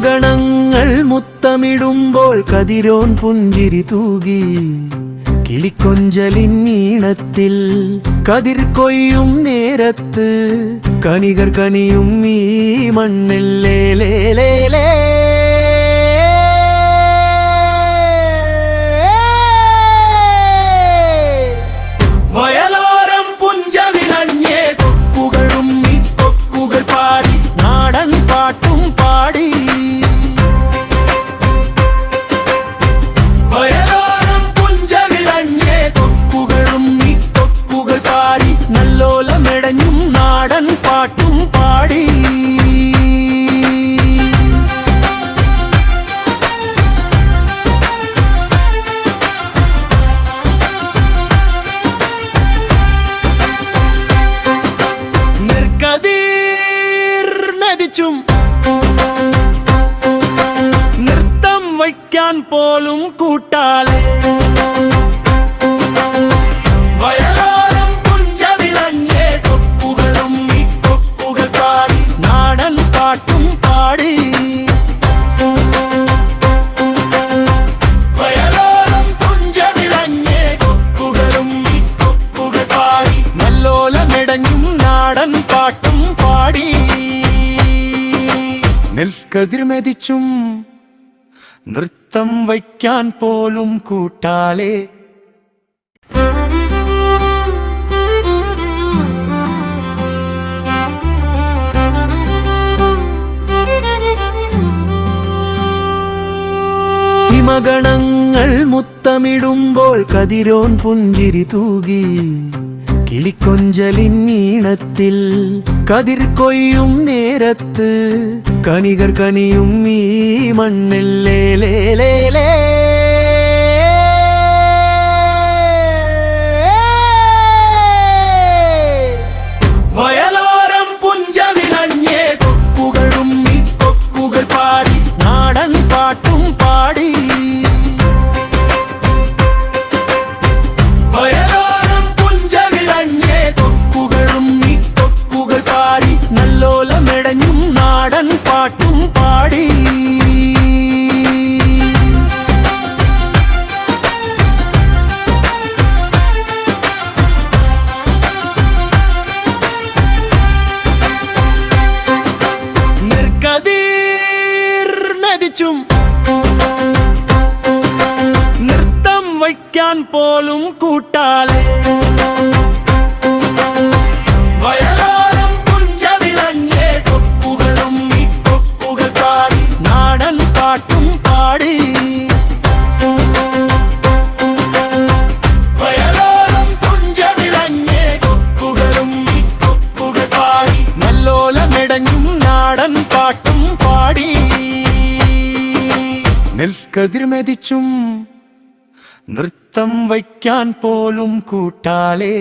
ഹിമഗണങ്ങൾ മുത്തമിടുമ്പോൾ കതിരോൻ പുഞ്ചിരി തൂകി കിളിക്കൊഞ്ചലിൻ ഈണത്തിൽ കതിർ കൊയ്യും നേരത്ത് കനികർ കനിയും ഈ മണ്ണിൽ ലേലേലേലേ വയലോരം പുഞ്ചവിളഞ്ഞേ കൊക്കുകളും ഈ കൊക്കുകൾ പാടി നാടൻ പാട്ടും പാടി വയലോരം പുഞ്ചവിളഞ്ഞേ കൊക്കുകളും ഈ കൊക്കുകൾ പാടി നല്ലോലമെടഞ്ഞും നാടൻ പാട്ടും പാടി നൃത്തം വയ്ക്കാൻ പോലും കൂട്ടാലെ വയലോരം പുഞ്ചവിളഞ്ഞേ കൊക്കുകളും ഈ കൊക്കുകൾ പാടി നാടൻ പാട്ടും പാടി വയലോരം പുഞ്ചവിളഞ്ഞേ കൊക്കുകളും ഈ കൊക്കുകൾ പാടി നല്ലോലമെടഞ്ഞും നാടൻ പാട്ടും പാടി നെൽക്കതിർ മെതിച്ചും നൃത്തം വയ്ക്കാൻ പോലും കൂട്ടാലെ ഹിമഗണങ്ങൾ മുത്തമിടുമ്പോൾ കതിരോൻ പുഞ്ചിരി തൂകി കിളിക്കൊഞ്ചലിൻ ഈണത്തിൽ കതിർ കൊയ്യും നേരത്ത് കനികർ കനിയും ഈ മണ്ണിൽ ലേലേലേലേ വയലോരം പുഞ്ചവിളഞ്ഞേ കൊക്കുകളും ഈ കൊക്കുകൾ പാടി നാടൻ പാട്ടും പാടി നല്ലോലമെടഞ്ഞും നാടൻ പാട്ടും പാടി നെൽക്കതിർ മെതിച്ചും നൃത്തം വയ്ക്കാൻ പോലും കൂട്ടാലെ പാട്ടും പാടി വയലോരം പുഞ്ചവിളഞ്ഞേ കൊക്കുകളും ഈ കൊക്കുകൾ പാടി നല്ലോലമെടഞ്ഞും നാടൻ പാട്ടും പാടി നെൽക്കതിർ മെതിച്ചും നൃത്തം വയ്ക്കാൻ പോലും കൂട്ടാലെ